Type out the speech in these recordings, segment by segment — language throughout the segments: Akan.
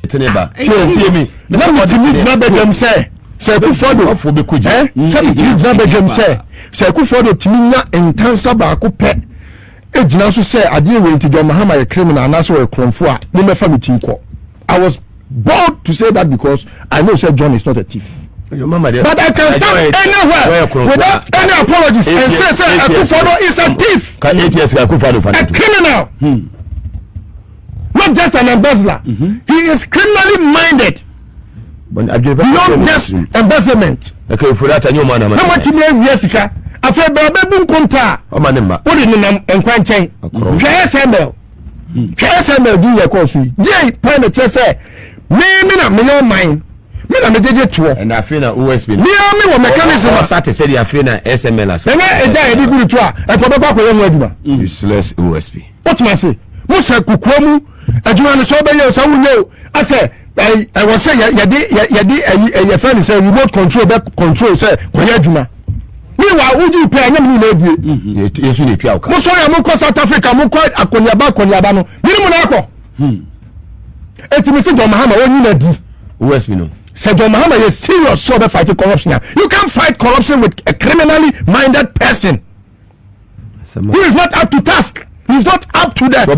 Teneba. Me. Let me tell them say Akufo Addo for be kuji. Say me tell them say Akufo Addo timinya intensa ba ko pe. Ejina so say ade we nti John Mahama a criminal and also a kromfo a no me fa me tinko. I was bold to say that because I know say John is not a thief. Your mama there. But I can stand anywhere without any apologies and say Akufo Addo is a thief. Can 8 years Akufo Addo a criminal. Not just an embezzler. He is criminally minded. Beyond just embezzlement. Okay, for that, I know man. How much Jessica? I feel baby conta. Oh, man, what in and quantain? KSML. KSML do your course. Jay, Pine Chess, me, million mine. Me, I'm a tour. And I feel that OSP. Me, I'm a mechanism. I started to say, I feel that SML. And I did good to useless OSP. What must I say? Musa Kukumu. Adwuma no so be you so wo I say I was say ya friend say remote control be control say koya adwuma me wa uju pe anyam ni na adie yesu ne twa uka mo so ya mo ko South Africa mo ko akoniaba no me mo na akọ etimi se John Mahama woni na di OSP no say John Mahama is serious so be fight corruption. You can't fight corruption with a criminally minded person who is not up to task. He's not up to that. He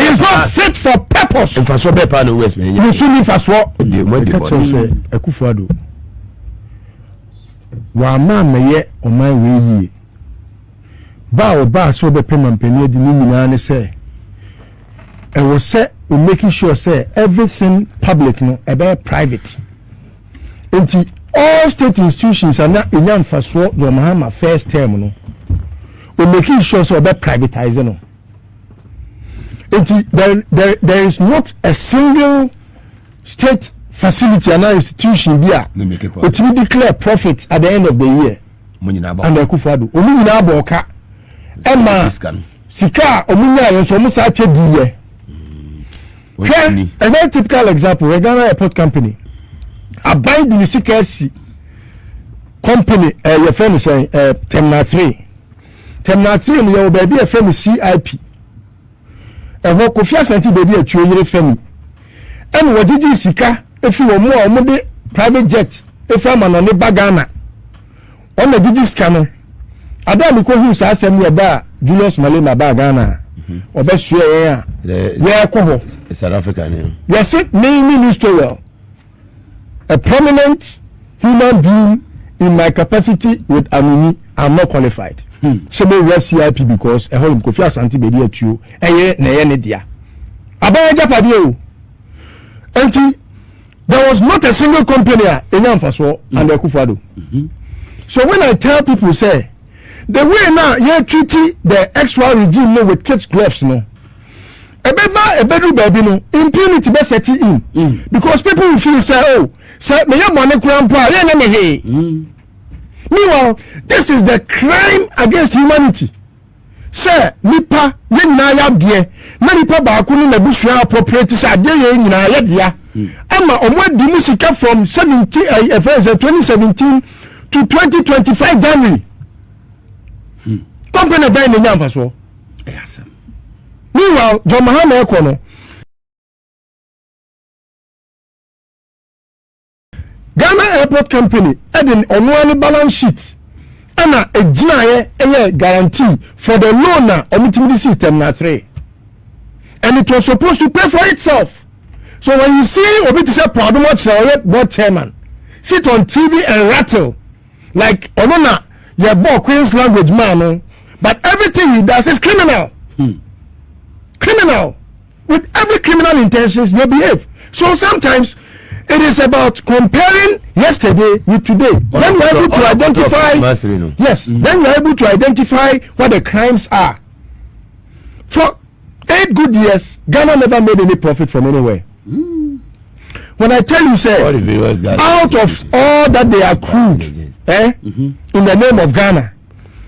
is not fit for purpose. If I saw better in the West, you should leave us what Akufo Addo. Wa man me ye o man we yi. Ba so be payment penny di nyina ne say. E wo say we making sure say everything public no e be private. Enti all state institutions are not in faso do Mahama first term no. We making sure so about privatizing. There is not a single state facility and institution here which will declare profit at the end of the year. And Akufo Addo, Omunyina aboka, Emma Sika, Omunya yenso musa chedi ye. A very typical example, Ghana Airport Company. A buy the Sika company, your friend is saying, Terminal 3. Terminal 3 no your baby a friend CIP. E ho Kofi Asante Bediatuo yire fami. En wodigi sika efi wo mo o mo de private jet efi amano ne bagana. On the digi sika no. Ada mi ko hu sa asem ye da Julius Malema bagana. Obe sue ya. Where ko ho? South Africa ne. Yes, me minister well. A prominent human being in my capacity with Amini, I'm not qualified. So me wear CIP because e ho Kofi Asante Bediatuo eye na ye ne dia. Abaya Japadio. Enti there was not a single company in Amfaso and Akufo Addo. So when I tell people say the way now you treat the XY regime no with kids gloves no. A bedroom baby no impunity be set in because people will feel say oh say me your money grandpa ye na me he. Meanwhile, this is the crime against humanity. Sir, nipa ye na ya de na nipa ba ku ni na busua appropriate say de ye nyina ya dia. Ama omwadi musika from 2017 to 2025 January. Company by the nyamfa so. Yes. Meanwhile, John Mahama ekono Ghana Airport Company adding on one balance sheet and a guarantee for the loan on Terminal 3. And it was supposed to pay for itself. So when you see Obi say problem board chairman sit on TV and rattle like Onona your boy Queen's language man, but everything he does is criminal. Criminal. With every criminal intentions they behave. So sometimes it is about comparing yesterday with today. Then we're able to identify. Yes. Then we're able to identify what the crimes are. For 8 good years, Ghana never made any profit from anywhere. When I tell you, say, out of all that they accrued, in the name of Ghana,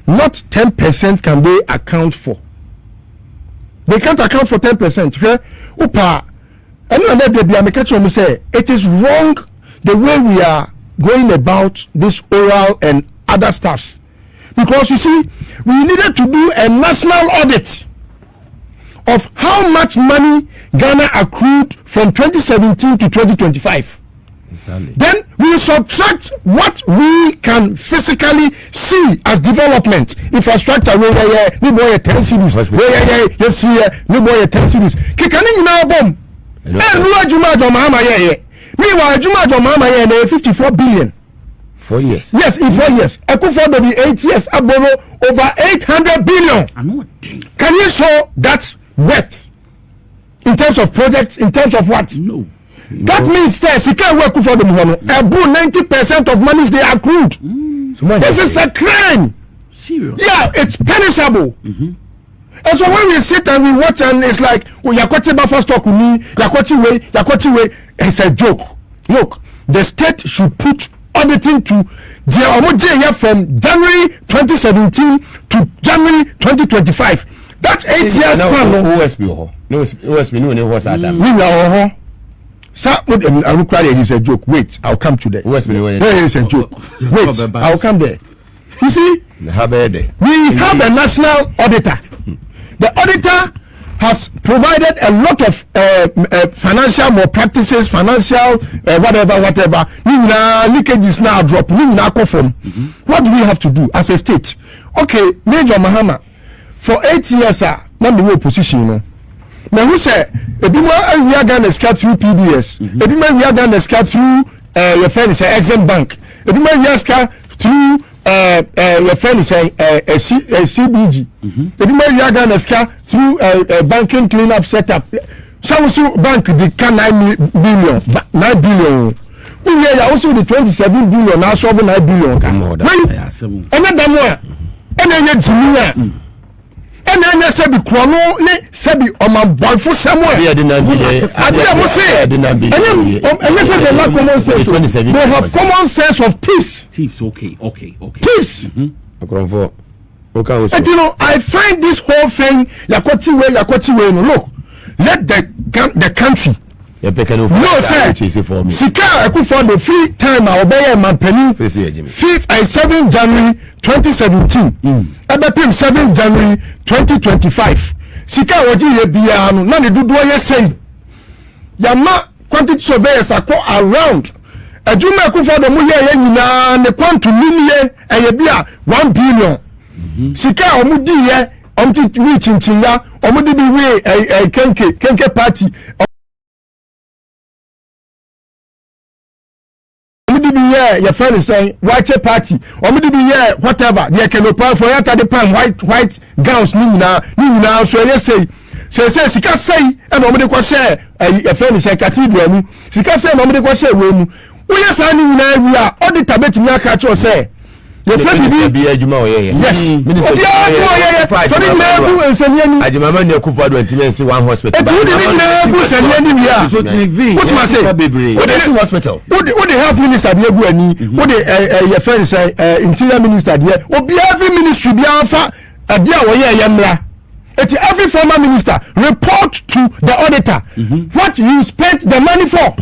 not 10% can they account for. They can't account for 10%. Upa. And say it is wrong the way we are going about this oral and other stuffs, because you see we needed to do a national audit of how much money Ghana accrued from 2017 to 2025. Exactly. Then we subtract what we can physically see as development infrastructure. Where we boy 10 cities. Where yes here we boy 10 cities. Kikani na bomb. And Juma Mama ye. Meanwhile Juma Mama ye 54 billion. 4 years. Yes, in 4 years. Akufo Addo be 8 years. Aboro over 800 billion. Can you show that worth in terms of projects? In terms of what? No. That means that she can't work for them. About 90% of monies they accrued. This is a crime. Serious? Yeah, it's punishable. And so when we sit and we watch and it's like, oh, Yakoti Buffer stock with me, Yakoti way, it's a joke. Look, the state should put auditing to the from January 2017 to January 2025. That's 8 years span. OSP no was at that. It's a joke. Wait, I'll come to that. It's a joke. Wait, I'll come there. You see, we have a national auditor. The auditor has provided a lot of financial malpractices, financial whatever. Leakages now drop. What do we have to do as a state? Okay, Major Mahama, for 8 years, not the opposition, you know. Now who say we are gonna scout through PBS, we are gonna scout through your friend is Exim Bank, we are scout through your friend is CBG, we are gonna scout through banking cleanup setup. So bank the 9 billion. We are also the 27 billion now solving 9 billion. And then you say be chrono ne say be on my boyfriend somewhere. They have common sense of thieves. Thieves, okay. Thieves. And you know, I find this whole thing Yakoti way. Look, let the country. No, sir. Sika Akufo Addo free time I obey my penny 5th and 7th January 2017. Abepim 7th January 2025. Sika oji ye bia no na ne dodo ye say. Yama quantity surveyors are around. Adwuma Akufo Addo mu ye nyina ne quantum million eye bia 1 billion. Sika omudi ye omti wi chinchinga omudi bi we kenke party. Your friend is saying white party or maybe whatever they can apply for the pan white gowns nina so yes say sika say and nobody can say your friend is saying cathedral sika say nobody can say we yes I nina we are all the tabet me catch or say your friend be yes minister so the level and say Ajimama ne Akufo Addo antimensi one hospital what must say what is hospital what the health minister be egu ani what the your friend say interior minister there obi every ministry be afa ade a wo ye yemra every former minister report to the auditor what you spent the money for.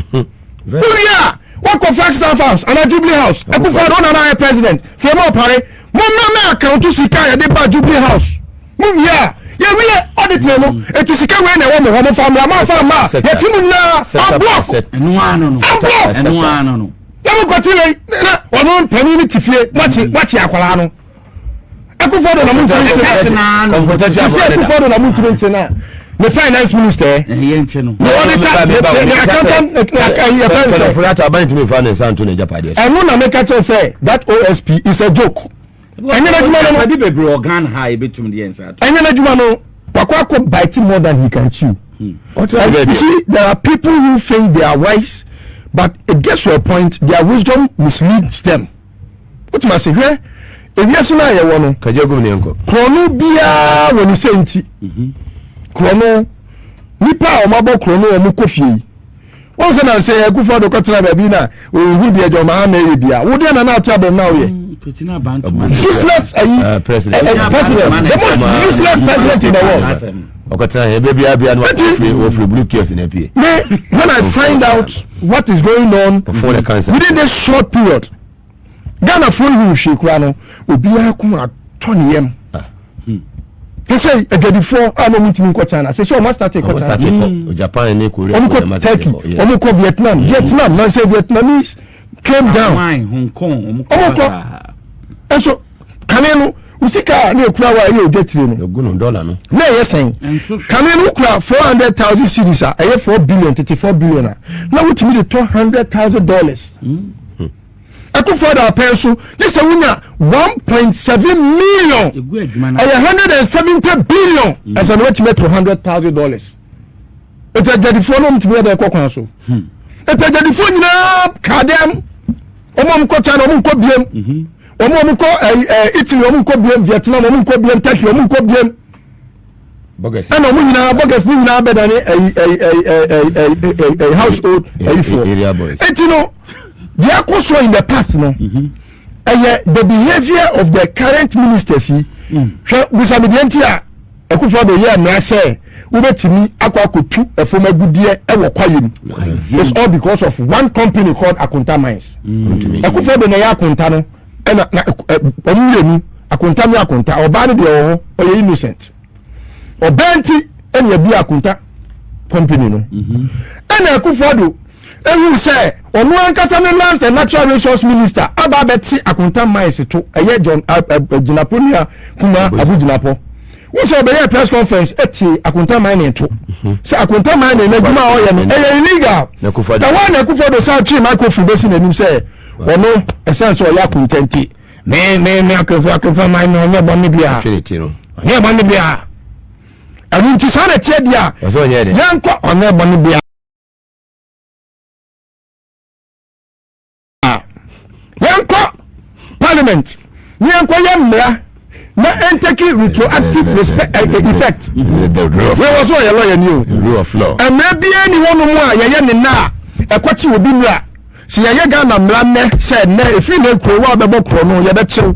What conflicts our house and a Jubilee house? Akufo Addo na president. From up pare, mo account to sika de ba Jubilee house. Move here. Yeah, we audit no. It is sika we na wo mo family, ma. Ya timu na block. Enu ano no. Ya mo kotile na wono pani ni tifie, machi akwala no. Akufo Addo na mo ntwe na the finance minister the accountant and when I make a say that OSP is a joke and Kwaku bite more than he can chew. You see, there are people who think they are wise, but it gets to a point their wisdom misleads them. What must I say here? If you say I want to chrono bia when you say chrono nipa omabo chrono omukofie won say na say Akufo Addo kotena ba bi na ohu de ejo ma na ye bia wo de na na tia dem na wo ye useless president the most useless president in the world okotena ye bia no ofri blue kills in apie when I find out what is going on for the cancer within this short period Ghana for you shekura no obi akuma toniyem They say again before I'm not in China. Say so must start China. Japan and Korea. Turkey. Vietnam. Vietnam. Man say Vietnamese came down. Hong Kong. And so Canelo Usika ne kura wa ye odetire no. Ogun dollar no. Na ye sen. Canelo kura 400,000 cedis a 4 billion 34 billion. Na wutimi the $200,000. Akufo Addo penso this wunya 1.7 million. 170 billion as an ultimate $200,000. It is the phone on to me the kokon so. It is the phone na kadem. Omom ko China omom ko biem. Omom ko Italy omom ko biem, Vietnam omom ko biem, Turkey omom ko biem. Bogus. And omom nyina bogus ni nyina better a household area boys. And you know they are also in the past, no. The behavior of the current ministers, Akufo Addo here na say ubetimi akwakotu efoma gudie ewo kwayem. It's all because of one company called Akunta Mines. Akufo Addo na ya Akunta no na omuyenu Akunta oba ne de oho oye innocent. Obenti enya bi Akunta company no. Ena Akufo Addo ehu say onu ankasa ne lands and natural resource minister aba beti Akunta Mines to eye John Ginaponia kuma Abu Ginapo. We say be press conference eti Akunta Mines to. Say Akunta Mines na djuma o ye no illegal. Na one Akufo Addo say three microphone be sin anim say ono essence o ya contenti. Me Akufo Mines no nye bonni bia. Nye bonni bia. Anu ti sa na tie dia. Yanko onye bonni bia. Parliament Nyanko Yamra na enteki retroactive effect. There was one lawyer new rule of law. And maybe anyone who ye ne na ekwati obi nura. Si ye Ghana mra ne say na efi na kro wa be bokro no ye be chew.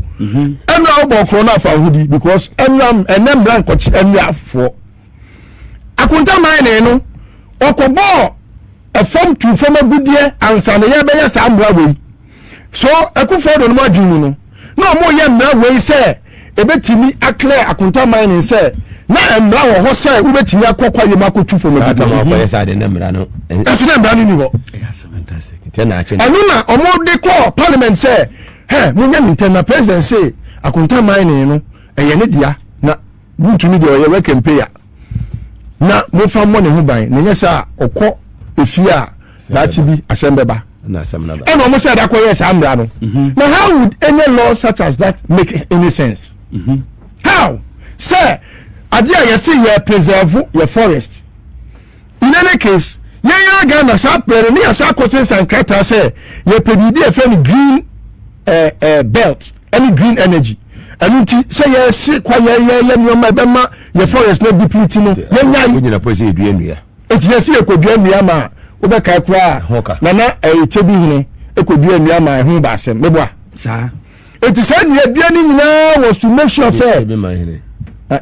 Enra obokro na fa hudi because enram enemra nkwachi enra fo. Akunta Mines no okobo a form to form a good year and san ye be yes amra we. So Akufo Addo no madwinu no mo ye mra we say ebetimi aclear Akunta Mines say na emra wo ho say ubetimi akokwa ye makotu for me bita ma ko yesa de nemra no eso na emra ni ho yes fantastic ten na achen anu na omo de call parliament say he mo nya internal president say Akunta Mines no eye ne dia na ntumi de oye we campaign na mo fa mo ne ho ban ne nya sa okọ efia that be asembeba na asemnaba and almost said that yes amra no. Now how would any law such as that make any sense? How? Sir, idea you see you preserve your forest. In any case, yeah Ghana sa play near sa courses and criteria say you pedi a friend green belt, any green energy. And say yes see kwa ye nyoma bema your forest no depleting no. You na pose eduanua. It yes see ekoduanua ma obeka kura na chebi hine ekoduanua ma hu ba asem meboa sa it is said we aduani nyina was to make sure say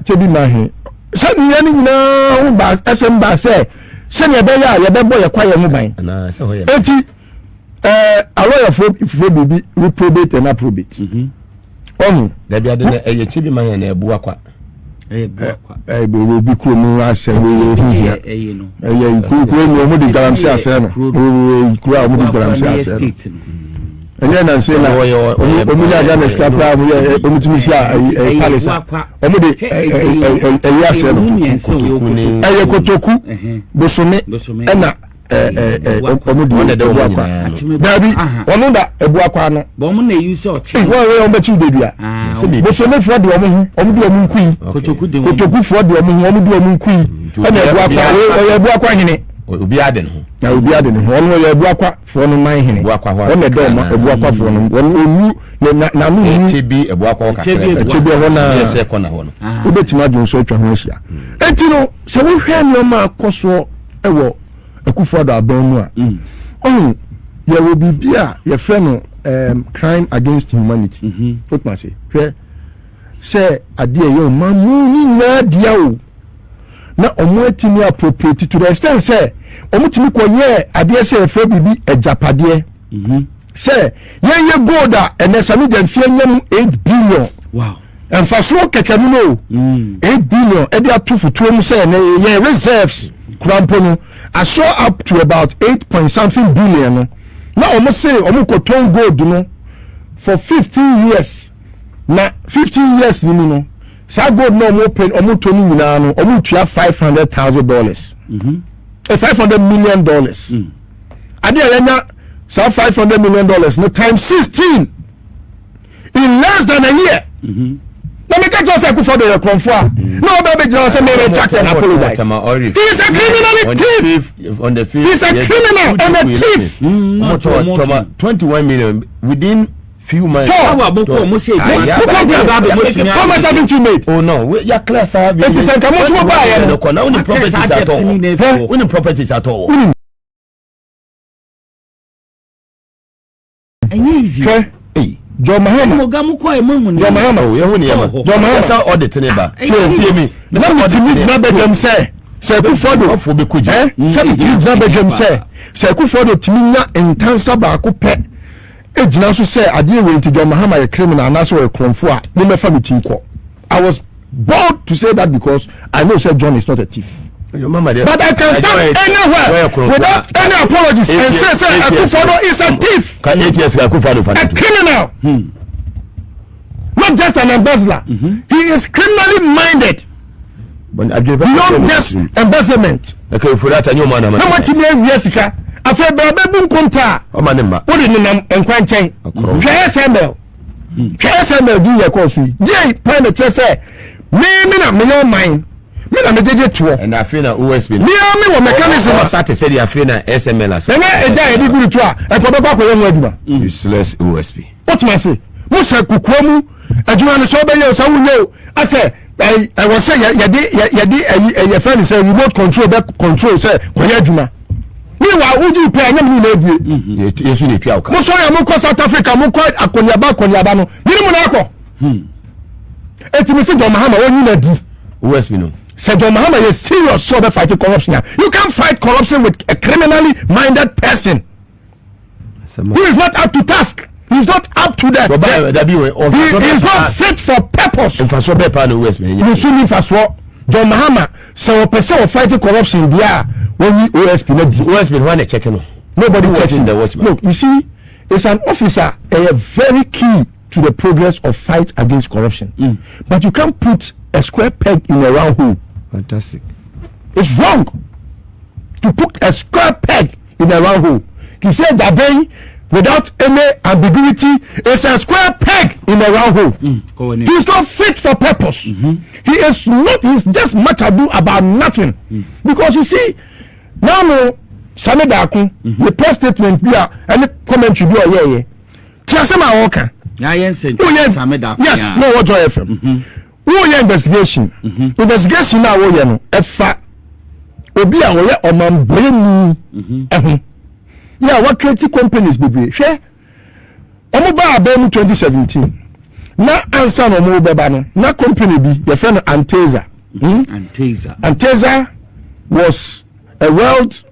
chebi ma hine said we aduani nyina hu ba asem ba say se ne be ya ye be boy kwa ye hu ban na se ho ye enti a lawyer for bibi we probate and approbate onu da bia de na eye chebi ma hine na ebu akwa bi kromu asem we no kromu mo di galamsey asem no kura mo di galamsey asem enya na say na omu ya ga escapra omu tumi sia palace omu de asem no eye kotoku bosome ena omu de ebu akwa dabi onu da ebu akwa no bo mu na use otchere we on betu de bia bosome fo de omu de omu nkui kotoku fo de omu de omu nkui ena ebu akwa we ebu akwa hene obi ade no na obi ade no onu ye ebu akwa fo no man hene onu de ma ebu akwa fo no onu na nu chebi ebu akwa ka chebi ho na yes ko na ho no obetima adun so atwa ho ahia enti no se wo hwe ni o ma akoso ewo Akufo Addo abanu a ye wo bibia ye frɛ no crime against humanity what must say ade ye mamu ni na dia o na omo atimi appropriate to the extent say omo timi ko ye ade say frɛ bibi Agyapade say ye gold a ene Sammy Gyamfi anyam 8 billion wow Emfaso kekemu no 8 billion e dia to futuo mu say na ye reserves krampo no I saw up to about 8 point something billion no. Now almost say omukoton gold no for 15 years. Na 15 years ni no. Sa gold no mo pen omutoni nyina no omutua $500,000. $500 million. Ade yenya sa $500 million no times 16 in less than a year. Let me catch us Akufo Addo Konfo. No baby John say me retract and apologize. He is a criminal thief. On the field. He is a criminal and a thief. 21 million within few months. How much haven't you made? Oh no, your class have it is a commercial buyer. No properties at all. Only properties at all. Easy. Hey. John Mahama. John Mahama. John Mahama audit neighbor. Tell me. Let me tell them say Akufo Addo for be kuji. Say Akufo Addo timinya entansa ba ko pe ejina so say ade we nti John Mahama a criminal and also a kromfo a no me fa meeting ko. I was bold to say that because I know say John is not a thief. Your mama there. But I can stand anywhere without any apologies and say Akufo Addo is a thief. Can 8 years Akufo Addo a criminal. Not just an embezzler. He is criminally minded. Beyond just embezzlement. Okay, for that, I know man. How much money we sika? Afa babu konta. O manemba. What did nam enkwanchen? KSML. KSML do your course. Dey plan to say me na me your mind. Me na me dey to. And I feel na OSP. Me wo mechanism Asante say dey feel na SML as. Na e dey e good to a e ko be kwa ko aduma. Useless OSP. What man say? Mo say kukuamu aduma no so be ye so wunye. I say I was say your friend say remote control say koya aduma. Meanwhile, would you pay anything na die? Yes, you need to mo so ya mo ko South Africa mo ko akoniaba no. Minimum na akọ. Etimi se John Mahama woni na di. OSP no. Say John Mahama is serious so be fighting corruption. You can't fight corruption with a criminally minded person. Who is not up to task. He is not up to that. He is not fit for purpose. If I saw be pan OSP. You should leave as well. John Mahama so a person of fighting corruption there when we OSP not OSP when they checking. Nobody checks the watchman. Look, you see, it's an officer a very key to the progress of fight against corruption. But you can't put a square peg in a round hole. Fantastic. It's wrong to put a square peg in a round hole. He said that without any ambiguity, it's a square peg in a round hole. He's not fit for purpose. He is not. He's just much ado about nothing. Because you see, now no Sammy Darko, the press statement be any commentary be yeah. Tiasema Oka. Yes, Sammy Darko. Yes, no what joy FM. Wo investigation. Investigation now wo no efa obi a wo ye omambreni ehun. Yeah, what creative companies be share omo ba abem 2017 na answer no mo beba no na company bi your friend Anteza Anteza was a World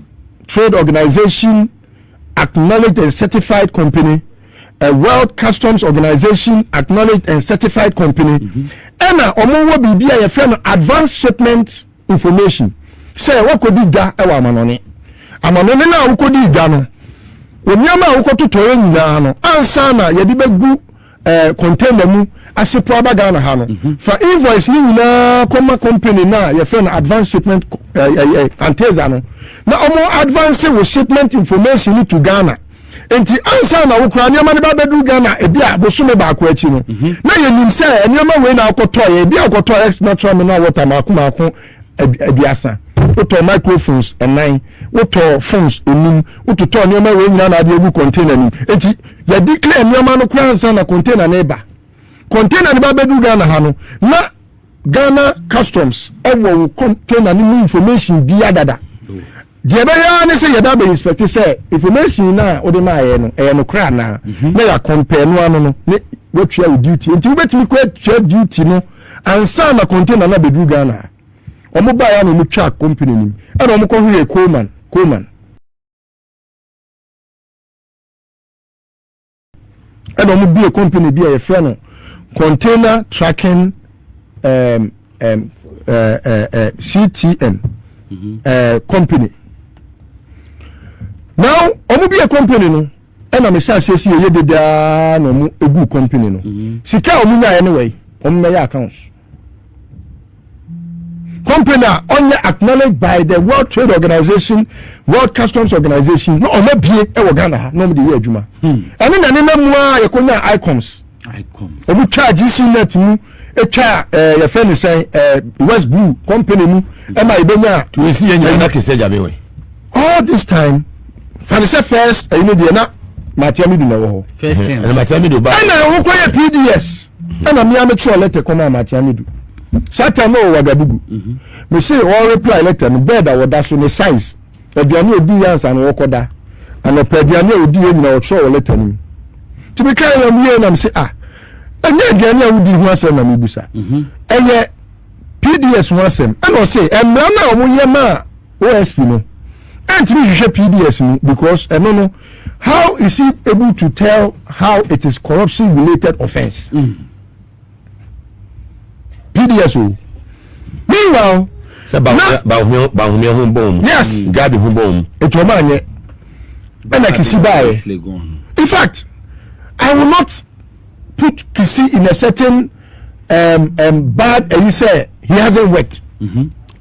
Trade Organization acknowledged and certified company, a World Customs Organization acknowledged and certified company, and omo wo bi your friend advanced shipment information say what could be da e wa amanone na wo kodi da no onyama wo kototo nyina no ansa na ye de begu container mu ase propaganda ha no for invoice ni nyina koma company na ye friend advanced shipment Anteza no na omo advance wo shipment information to Ghana enti ansa na wo kra nyama ne ba bedu Ghana e bia bosome ba ko achi no na ye nim se nyama we na akoto ye bia akoto ex natural mineral water mako abiasa woto microphones and woto phones enum woto to nyama we nyina na ade egu container ni enti ya declare nyama no kra ansa na container na eba container ni ba bedu Ghana ha no na Ghana Customs ewo container ni information bia dada je be ya ne say ye da be inspect say information na o de ma ye no e no kra na na ya compare no ano no ne wotwa o duty enti wo betimi kwa twa duty no ansa na container na bedu Ghana omo ba ya no mu twa company nim e na omo ko hwe Coleman e na omo bi a company bi a ye frɛ no container tracking CTN company. Now omu be a company no and I'm say ye de da no a good company no sika omu nya anyway omu me accounts company only acknowledged by the World Trade Organization, World Customs Organization. No, no be e Ghana. No, the year juma. And then you konya icons. Omu charge net mu e cha your friend is saying West Blue company mu e ma ibenya to see enya na kese jabe we. All this time, Fanise first you know the na Matiamidu na wo. First time. And Matiamidu ba. And I koya PDS. And I'm here to letter come Matiamidu. Satan no wagabugu. Me say all reply letter no bed that was so the size. Aduane odi yansa na wokoda. And aduane odi nyina wo tro letter ni. To be kind of me na me say anya aduane odi hu asem na me busa. Eye PDS hu asem. And I say emra na omoye ma OSP no. And me hwehwe PDS no because no how is he able to tell how it is corruption related offense? PDS. Meanwhile, Bawumia humbom. Yes, Gabby humbom. Etomanye. And I Kisi by. In fact, I will not put Kisi in a certain bad. And you say he hasn't worked.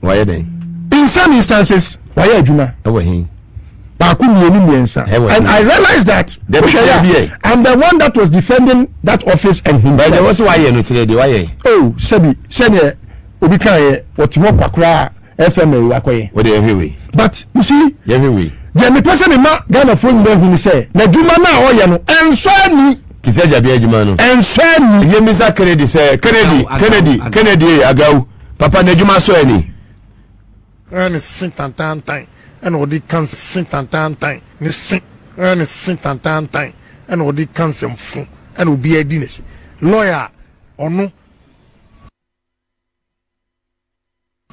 Why are they? In some instances, why are Juma? And I realized that I'm the one that was defending that office and him. But there was why you today. Why? Oh, Sebi, Obika, what you want, Kwakra, SMA, Wakoye. What do you But you see, every the person in Ghana phone who say, Najuma now, and so me. Kiseja be Jumano. And so me. Yemisa Kennedy say, Kennedy, Agau, Papa Najuma so any. And it's sint and time. And what it can sint and time. Sint and time. And what it can some fun. And will be a dinner. Lawyer or no.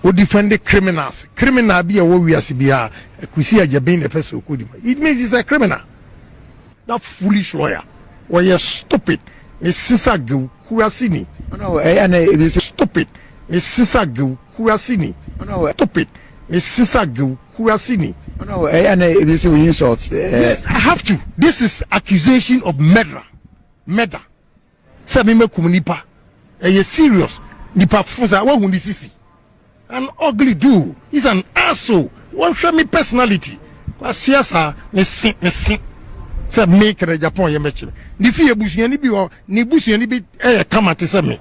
Who defend the criminals. Criminal be a warrior CBR. Kwesi Agyapong a person who could. It means he's a criminal. That foolish lawyer. Why you stupid. Miss Sisagu Kurasini. No, and it is stupid. Miss Sisagu Kurasini. No, stupid. Miss Sisagu Kurasini. No, and it is insults. Yes, I have to. This is accusation of murder. Murder. Sammy Kumunipa. A serious. Nipa Fuza, what will this? An ugly dude. He's an asshole. What show me personality? Siasa, Miss Said make a Japan Yamechi. Nifi Busiani be or Nibusiani be come at me.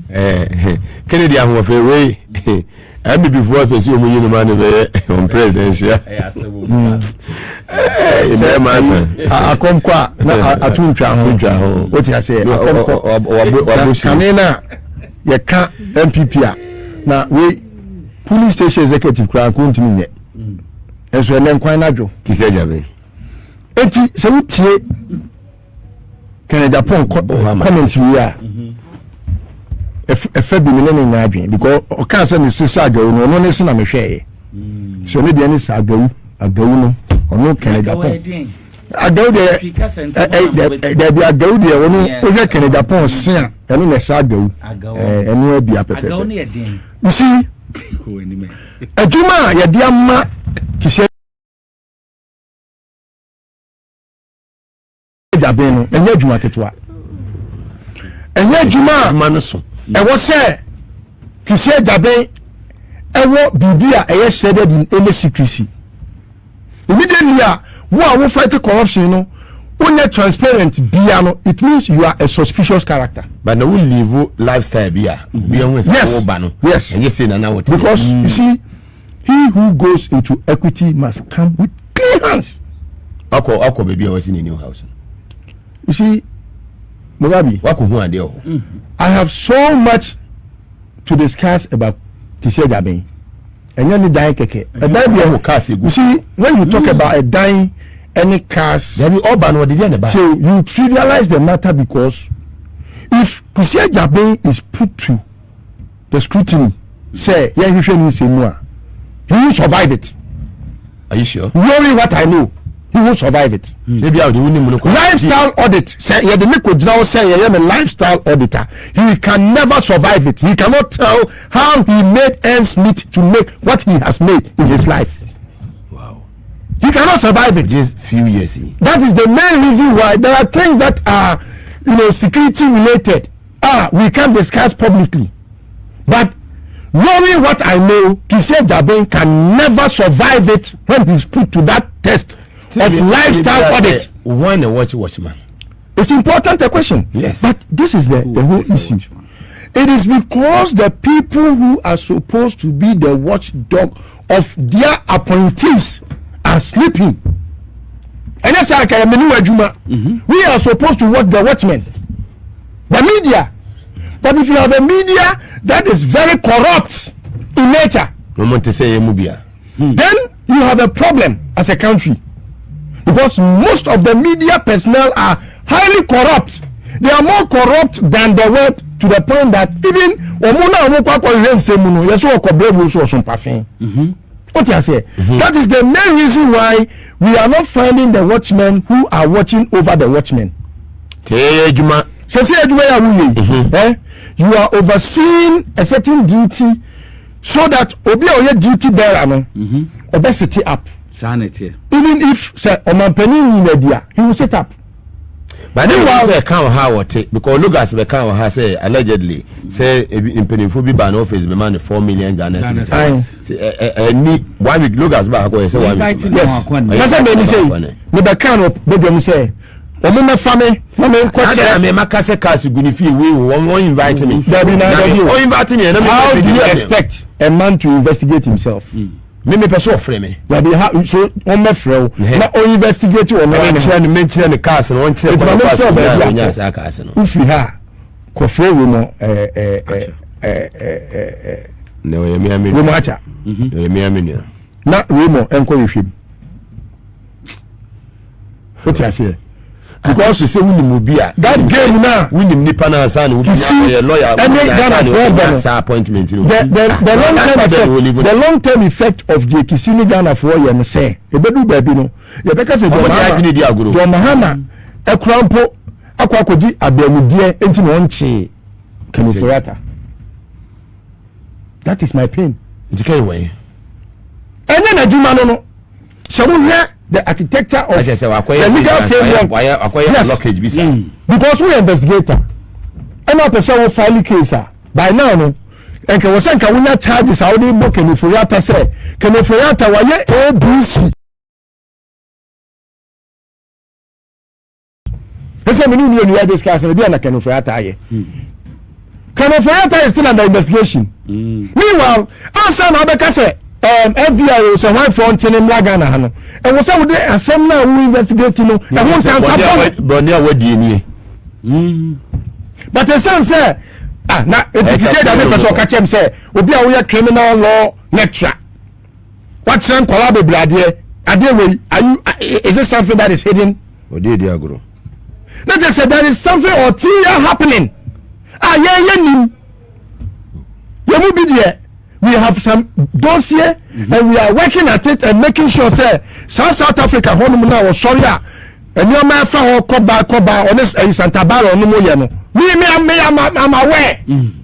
Kennedy Agyapong way. I be before pursue you man on presidential. I come qua Atuncha. What I say, Kanena, you can't MPP. Now, we police station executive crown continue. And so then quite natural. Kiseja. Eti se wutie Kennedy Agyapong comment we are efe bi me na adwen because o kan say ne sisa agawu no ne se na me hwe so ne de ne sa agawu no ono Kennedy Agyapong agawu de bi agawu de ono o hwe Kennedy Agyapong se a eno ne sa agawu eno abi apepe agawu ne den you see adwuma ya de ama kise Agyapong enye adwuma ketewa enye adwuma no so e wo say Kise Agyapong ewo bibia eye shredded in any secrecy immediately wo fight corruption no when you're transparent bia no it means you are a suspicious character but no live lifestyle bia yes yes and you say na what because you see he who goes into equity must come with clean hands akọ baby was in a new house. You see, Mugabe, I have so much to discuss about Kise Agyapong. And you dying keke. You see, when you talk about a dying any cars, so you trivialize the matter because if Kise Agyapong is put to the scrutiny, say, he will survive it. Are you sure? Knowing what I know, he will survive it. Lifestyle audit. Say yeah, the liquid now say yeah, a lifestyle auditor. He can never survive it. He cannot tell how he made ends meet to make what he has made in his life. Wow. He cannot survive it. Just few years. That is the main reason why there are things that are, security related. We can't discuss publicly. But knowing what I know, Kise Jabin can never survive it when he's put to that test of lifestyle audit. When a watchman. It's important a question. Yes. But this is the whole issue. It is because the people who are supposed to be the watchdog of their appointees are sleeping. And that's like we are supposed to watch the watchmen. The media. But if you have a media that is very corrupt in nature, then you have a problem as a country. Because most of the media personnel are highly corrupt. They are more corrupt than the world, to the point that even what you say? That is the main reason why we are not finding the watchmen who are watching over the watchmen. You are overseeing a certain duty so that obi oye duty bearer obesity up. Even if say omanpani in media, he will set up. But then say account how what because look as the account has say allegedly say in Pennyfobi ban office be man 4 million Ghana cedis. Any 1 week look as back go say 1 week. Yes. That's what me say. The account of Bodom say Omuna family, I mean, Makase Kasi Gunifi, we won't invite me. Oh, invite me. How do you expect a man to investigate himself? Maybe person frame me. So on my friend, not investigate you on mention the cast and one check. If you have Kofi, no, not Remo and call him. What I say? Because you say we need that game now we need nipa na san we a lawyer appointment the long term effect of the Kisini Ghana for you say e bedu baby no ye beka say John Mahana e krampo akwakodi abamudie enti no nche Ken Ofori Atta. That is my pain. It can way enya na djuma no so we hear the architecture of the legal framework. Yes. Because we investigate and now person will file case by now no and can was saying can charges how they book Ken Ofori Atta say Ken Ofori Atta why ABC say me no you discuss and dey na Ken Ofori Atta here. Ken Ofori Atta is still under investigation. Meanwhile answer na be say FBI was a white front in Lagana Hano. And was out there as some now who investigate no and who can support but the son said now if you say that person catch him say we are criminal law lecturer. What's some collaborate are you is it something that is hidden? Let's just say there is something ulterior happening. We have some dossier and we are working at it and making sure say South Africa home now was sorry and your man for Koba honest Santa Barbara no more no. I'm aware. And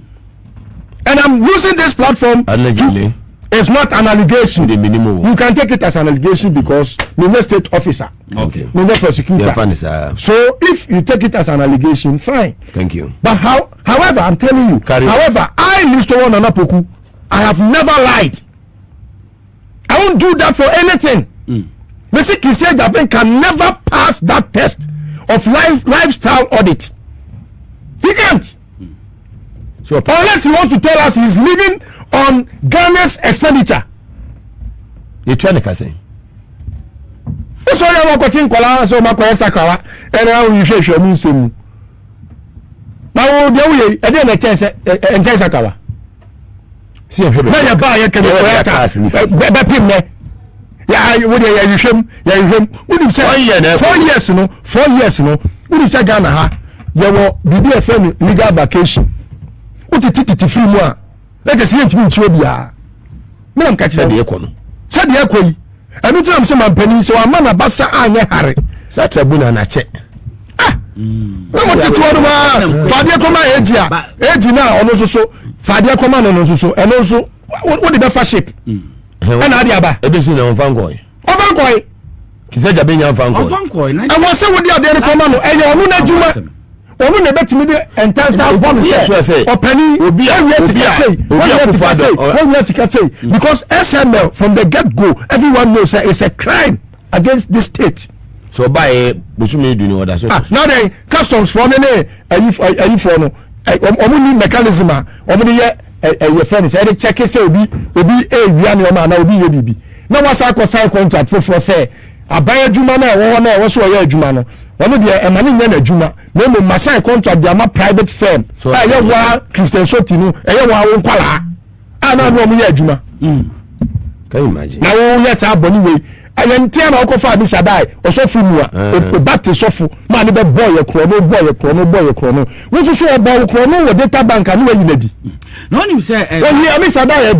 I'm using this platform allegedly. It's not an allegation. The minimum. You can take it as an allegation because you're state officer. Okay. You're prosecutor. Yeah, so if you take it as an allegation, fine. Thank you. But however, I'm telling you, I listo one anapoku. I have never lied. I won't do that for anything. Mr. Kise Jabin can never pass that test of lifestyle audit. He can't. So unless he wants to tell us he's living on Ghana's expenditure. You're trying to say. So you are watching Kola so Makoya Sakawa and now you show me some. Now the way I didn't chance and Sakawa. See, I'm here. Now you buy a Ken Ofori Atta. Yeah, you would you him. When you say 4 years, 4 years, when you say Ghana, you will be a friend legal vacation. What it free more? Let us hear to me. I'm catching the economy. Said the economy. Anytime some penny, so a man a bassa anya Harry. Such a buna na check. What you want, Fadia Coma Egia now, and also so Fadia Command and also, and also what did the first ship? And Adiaba, Edison on Fangoy.Ovangoy, Kizaja Benya Fangoy. And what's some of the other command, and your Muna Juma. Omu ne bet me and tell say or penny will be because SML from the get go everyone knows that it's a crime against the state. So by Busumi do know that. Now the customs for me are you for no omu mechanism omu ye your friend say check say obi wiani o ma na obi ye bibi na wasa ko sign contract for say abaya adwuma na wo so ye adwuma no one de e mani nya na adwuma na mo masai contract dia ma private firm ye wa Christian Soti no ye wa wo nkwala na no mo ye adwuma can you imagine na wo yes aboni we ayentia na okofa abi sadai osofu mu a batte sofu ma ne be boy ye krono wo so so boy krono wo data bank anu we yinadi no him say when Ami Sadai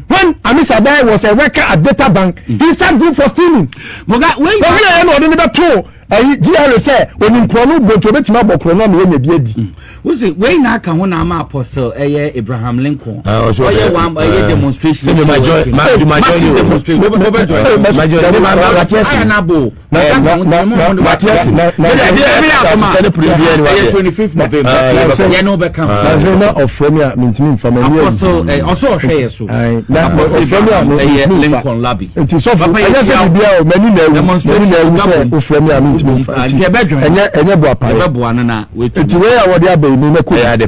when Ami Sadai was a worker at data bank he sat due for stealing moga when you no dey to GRA say when krono bonto betima bo krono me nya biadi we say when na kan ho na ma apostle Abraham Lincoln also one demonstration my demonstration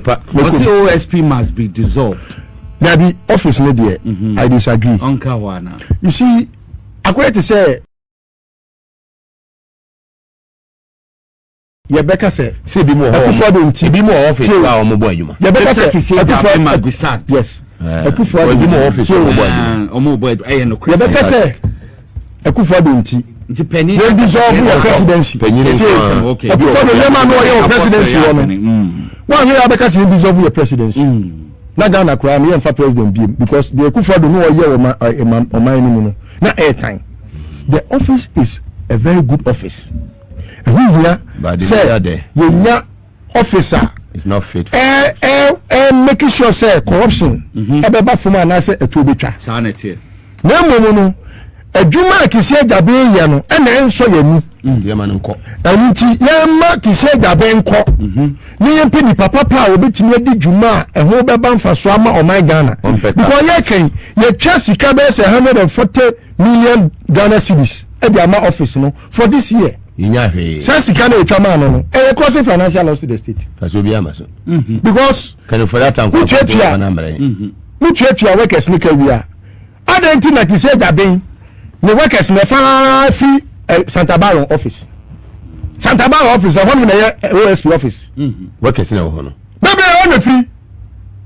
OSP must be dissolved. There be office no there. I disagree. You see, according to say, Yebeka say be more Akufo be more office wa omo boy yuma. Yebeka say Akufo must be sacked. Yes. Akufo be more office omo boy. Yebeka say Akufo Addo they dissolve your presidency. Okay. Akufo the man no your presidency one here Yebeka say dissolve your presidency. Na Ghana kwa me for president be because the Akufo Addo no year o man no na airtime. The office is a very good office. And here say you officer is not fit. Making sure say corruption. Ebeba from an answer a betwa. Sanity. No. Adwuma kisi Agyabe ye no na enso yanu de ma nko anti ye ma kisi Agyabe nko ni ye pedi papa pa obetimi adi dwuma ho beba mfaso ama oman Ghana because ye kan ye twa sika be say 140 million Ghana cedis e be ama office no for this year inya hwe say sika na etwa ma no e cause financial loss to the state faso bi ama so because can for that time we twa workers ni ka wia adenti na kisi Agyabe the workers me free Santa Baron office. Santa Baron office, one in the OSP office. Workers in our Baby, on the free.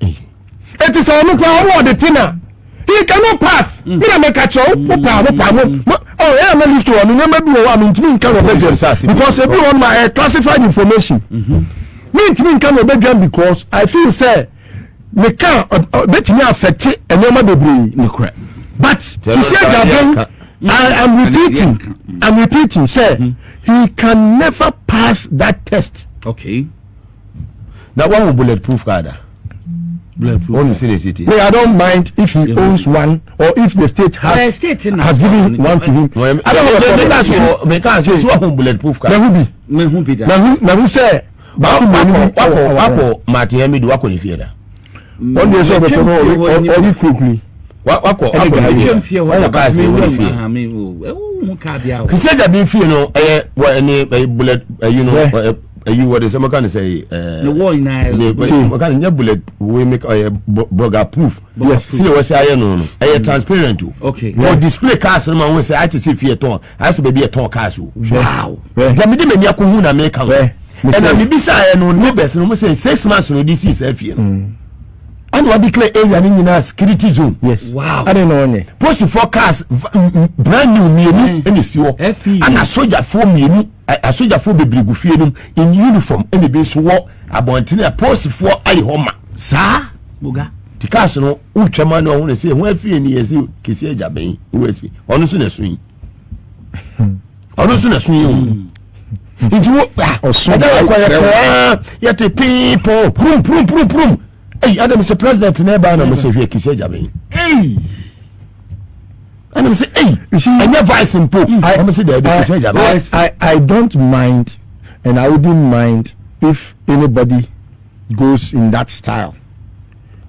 It is on the dinner. He cannot pass. Me na make a show. Oh, yeah, I'm used to one. Never be one. Me kind of because everyone my classified information. Me kind of bedroom because I feel say me can't bet me affect it and no matter be. But he said I'm repeating, sir. He can never pass that test. Okay. That one will bulletproof card. Bulletproof. In the city. I don't mind if he owns one or if the state has given one to him. I don't know. Bulletproof card. Who be that? Who say? Wako Martin do wako ni fiera. One day so or quickly. Wako Kisi Agyabe fie no any bullet you know you what is some kind of say the war in can bullet we make burger proof. Yes, see what say no transparent. Okay, for display cars no man say I to see fie ton I say be a ton cars. Wow, Jamidi me nya ko hu na make am and I be say no neighbors no say 6 months no this is fie no. And what declare area in a security zone. Yes. Wow. I don't know any. Post forecast brand new me in the store. And a soldier for me, a soldier for baby go in uniform and the base war about a post for I homa. Sir, Buga. The castle, Ultraman, I want to say, where fee and yes, Kisi Agyabe, OSP, on the swing. ono so na so yi nti wo oda ya te people prum hey Adam say president na ba na mo say hwe Kisi Agyapong hey Adam say hey you see anya vice mpo I say the Kisi Agyapong I don't mind and I wouldn't mind if anybody goes in that style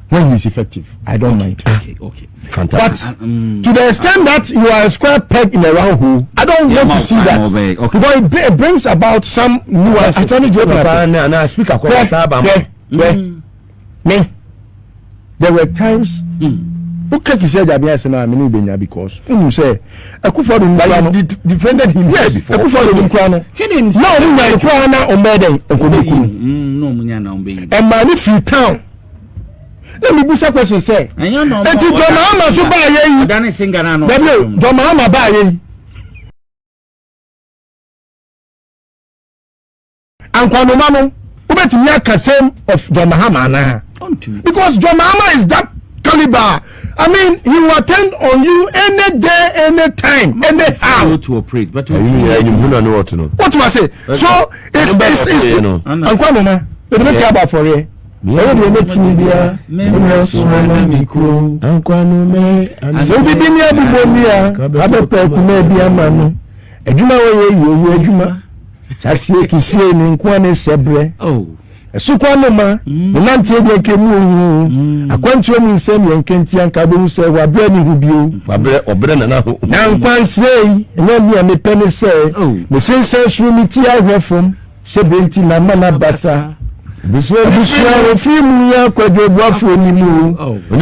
when he's effective. I don't mind. Okay. Fantastic. But to the extent that you are a square peg in a round hole, I don't want to see that. Because it brings about some nuances. Speak there were times okay Kisi Agyapong because say Akufo Addo defended him before. Akufo and man free town. Let me put a question say. Eti Mahama so ba ye. Dani singer na no. Mahama ba ye. Ankwano mano, ubetimi aka same of Mahama na. Because Mahama is that caliber. I mean, he will attend on you any day, any time, anyhow. To operate, but you know what to know. What do I say? So it's Ankwano na. You don't care about for you. So we didn't have Bawumia. Other people may be a man. Ejuma we ejuma. Chasi Kisi ni nkwane sebre. Oh. Sukwane ma. Nanti ede kemu. Akwantu mu nsem yenkenti anka be se wabre ni hubio. Wabre obre na ho. Na nkwanse enye mi a mepene se. Me sense suru mi ti ahwefom. Sebenti na mana basa. Busua ofimu ya Kojo Buafo ni mu.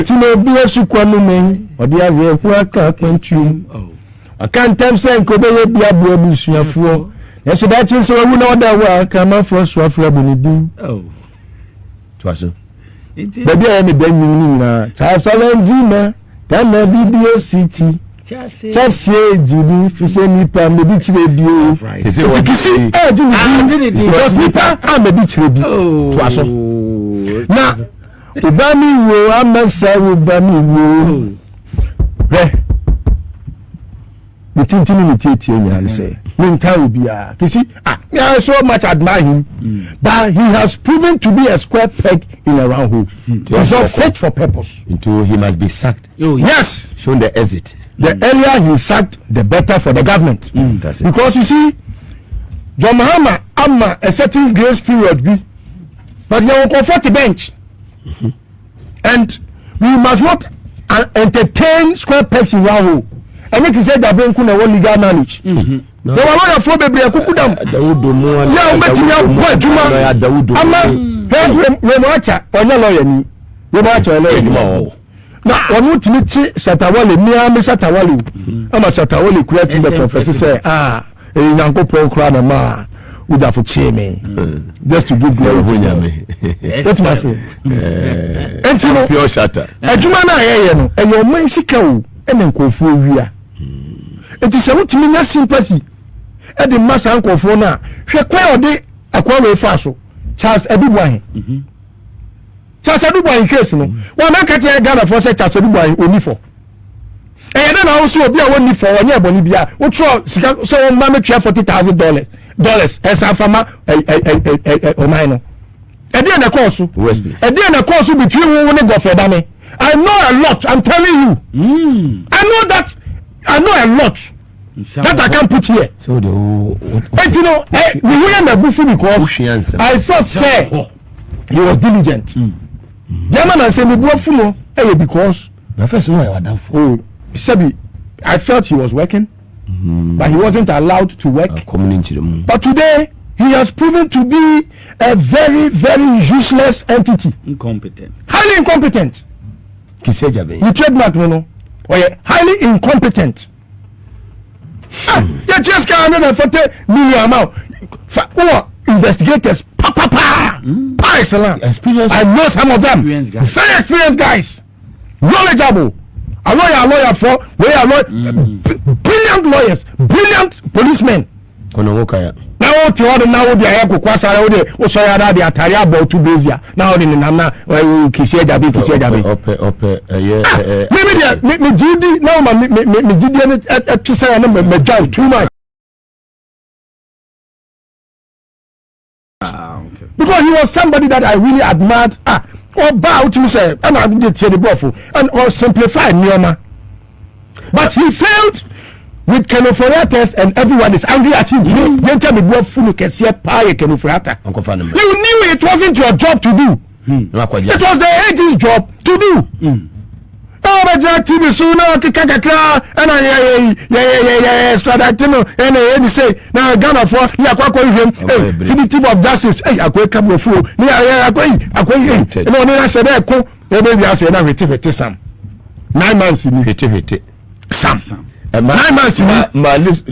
Ti no bi esukwanu men. Odi awe hu aka kwantu. Akantam say nkobe we bia bo busuafo. Yeso da chin se wu na oda wa kama for so afra bonidi. Twaso. Baby I me dan nyini na. Cha salenji ma. Dan na video city. Chase Judy Fiseni pa me bi chire bio. Kisi Judy because nipa am me bi chire bi. To aso. Na ubami wo amasa ubami wo. Me tintini me tietie nya say. Me nta obia. Kisi I so much admire him. But he has proven to be a square peg in a round hole. He's not fit for purpose. Into he must be sacked. Yes. Shown the exit. The earlier he sacked, the better for the government. That's it. Because you see, Mahama ama a certain grace period be, but he will comfort the bench, and we must not entertain square pegs in round hole. And if you say that Ben kuna want legal knowledge, there were lawyer for baby kukudam. Yeah, Juma. Ama Remoacha onya lawyer ni. Remoacha lawyer. Na onu timi ti Shatawale mi am Shatawale ama Shatawale create the prophecy say Nyankopon kra na ma uda for cheme just to give glory to me. That's my say. Entino pure shatter. Adwuma na ayeye no eyo man sika o ene nkofo wia. Enti se wutimi nya sympathy e de masa nkofo na hwe kwa ode akwa we fa so Charles Adubuahin. Charles Adubuahin case no one na catch Ghana for say Charles Adubuahin oni for e na also obi a woni for onye eboni bia wo tro sika so won ma me twa $40,000 esa fama omai no e dey na course OSP e dey na course between wo ne Godfrey Dame. I know a lot, I'm telling you. I know a lot that I can't put here. So the but you know we were na bufu because I thought say he was diligent. Yaman and say me bufu no because the first one I done for Sebi, I felt he was working, but he wasn't allowed to work. But today, he has proven to be a very, very useless entity. Incompetent. Highly incompetent. Kisi Agyapong. You trademark, no? Oh, yeah. Highly incompetent. They just got 140 million amount. Investigators, par excellence. I know some of them. Very experienced guys. Knowledgeable. A lawyer for brilliant lawyers, brilliant policemen. Now what you want now be Ayeka kwasara we dey so ya da atare about 2 days ya now ni na Kisi Agyapong maybe me judi now me judi na twisa ya na me too much. because he was somebody that I really admired. Or bow to say, and I did say the buffalo, and or simplify Nioma. But he failed with Ken Ofori Atta, and everyone is angry at him. Don't tell me what fool can see a pie Ken Ofori Atta. You knew it wasn't your job to do. It was the agent's job to do. Oh, but Jack TV so now Kakakra and I extraditino and say now Ghana for Kwaku him definitive of justice. Hey, I quite come fool. No, I said that maybe I said now hit some 9 months in hit some 9 months in my list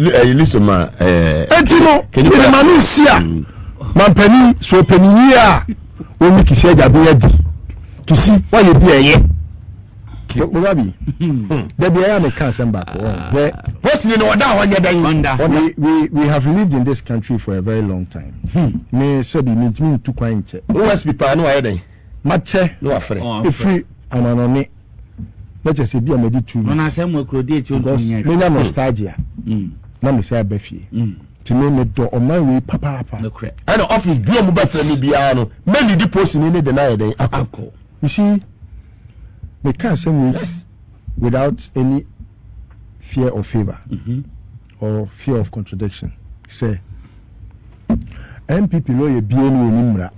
of my Etino in the Manusia Mampeni so penny ya only Kisi Agyapong Kisi why you be a Mugabi, there be a cancer back. We have lived in this country for a very long time. Me said it means to quite. OSP Sacked. Mache, no afraid. If free and on it. Let's just say be a medical. When I say more credit, you don't nostalgia. Let me say a beefy. To me, door on my way, papa. No crap. I know office be a mobile friendly piano. Many deposits in the night. You see. They can't say yes without any fear of favor or fear of contradiction. Say, MPP lawyer BNU Nimra,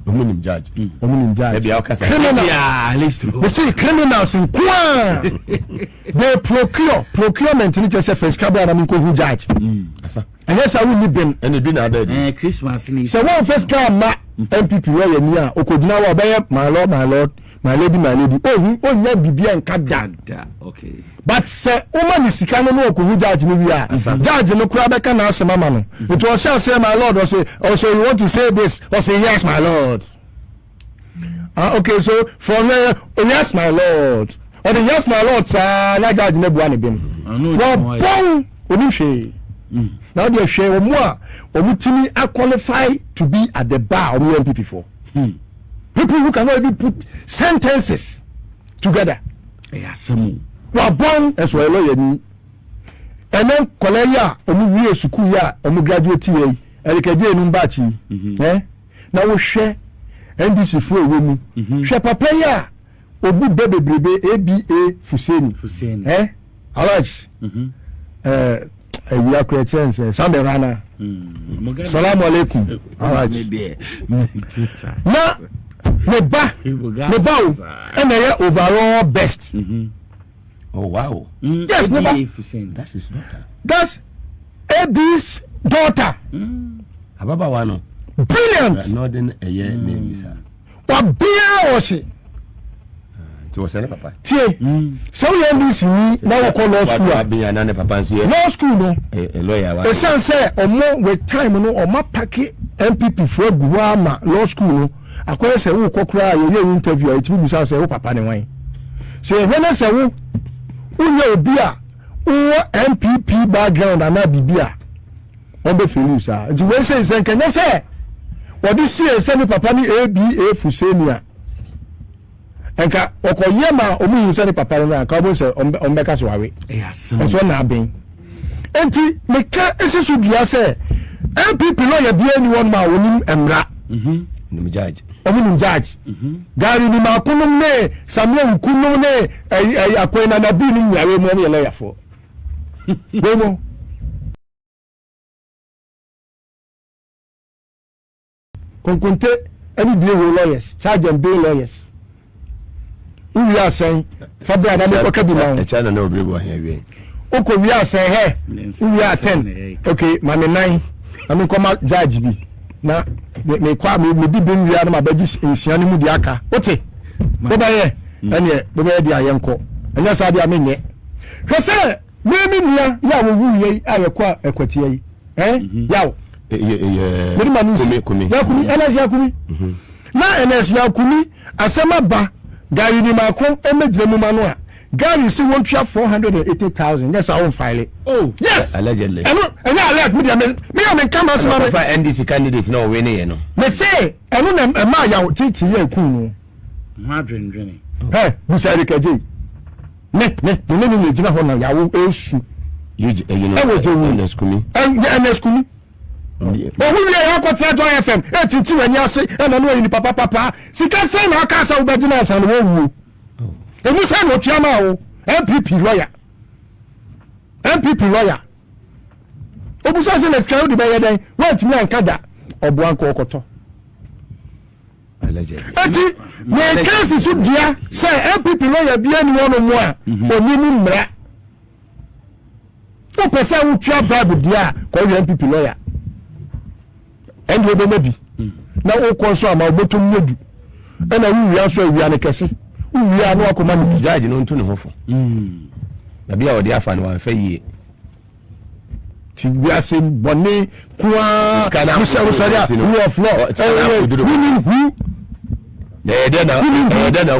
Omunim judge. Criminals. Yeah, listo. They say criminals in Kwa. They procurement in just a first cabin and who judge. And yes, I will live in any dinner. Christmas. So one first car, MPP lawyer near Okodina, my lord. My lady. Oh, yeah, Bibi and Kadda. Okay. But say, woman is Sikano no who judge me. Judge no Kwabeka na Samano. It was shall say my lord, or say, also you want to say this, or say yes, my lord. Okay, so from there, yes, my lord. Or the yes, my lord, sir, like judge never one again. Well, boom, Onishe. Now they share more. Omutimi are qualified to be at the bar of MPP for. People who cannot even put sentences together. Yeah, some were born as well. And then Koleya, Omu Sukuya, Omu graduate, Ayeka Numbachi. Now we share NBC for a woman. Share Papaya, Obu Bebe Brebe, ABA Fuseni. Alleges. We are Christians, Sammy Rana. Salamu alaikum. Now, no bow, and they are overall best. Oh wow! Yes, no. That's his daughter. That's AB's daughter. Ababa wano. Brilliant. Northern year name is her. What beer was it? To was papa. So we NBC now we call law school. Law school no. A lawyer. The son say more with time no or my packet MPP for Guama law school no. Akwa say wo kokra ye interview it be say wo papa ne wan. So when I say wo ye obi a wo MPP background and na bibia on be feel sir. The way say can you say what this say me papa ni ABA Fusenia. Enka okoye ma omu yin say papa na ka bo say on be ka so awe. Yes. So na ben. Enti me ka ese so bia say MPP lawyer bia ni won ma wonim emra. Nim judge. Omu judge. Gari ni ma kunum ne Samuel kunum ne akwena na bi ni nyawe mo me lawyer for. Bomo. Konkonte any deal with lawyers, charge and bail lawyers. We are saying Fabra na me koka bi ma. China no be go here. Oko we are saying hey, we are 10. Okay, mame 9. I mean come judge bi. Na me kwa me di ben wi na ma ba ji ensian mu di aka. Ote. Bo ba ye. Ene bo ba di ayenko. Enya sa di amenye. Hwe se me nua ya wo wu ye ayekwa ekwati yi. Yawo. Kumi. NS Yakumi. Na NS Yakumi asema ba gari ni mako emejire mu manu a gari si won twa 480,000. Yes, I won't file it. Oh, yes. Allegedly. And alert me am come as for NDC candidates no we ne no. Me say eno na ma ya titi ye ku no. Madren. Hey, Busari Kaji. Ne jina ho na ya wo esu. You know NS Kumi. NS Kumi. But we are going to FM, 82 and Yassi, and I know in Papa. Sika say na kasa ubajina and wo. And you say what Yama MPP lawyer. Obusa say let's carry the buyer then. What me and Kada Obuanko Okoto. Allegedly. Eti me case so dia say MPP lawyer bi anyone no more. Onimu mra. O pese wo tua bribe dia ko MPP lawyer. And we don't be now all console my bottom modu and I will answer we are the case we are no command judge no to no for na bia o dia fa no wan fa yie ti bia se bone kwa scanner we of law who na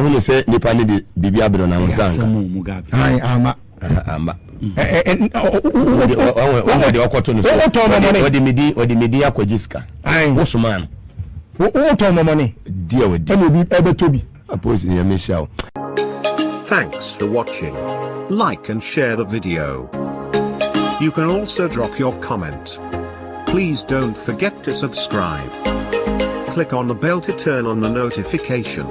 who say nipa ni bibia abro na wonsan ai ama odi medi akwajiska wosuman wo to money dear with Toby. Thanks for watching. Like and share the video. You can also drop your comment. Please don't forget to subscribe. Click on the bell to turn on the notification.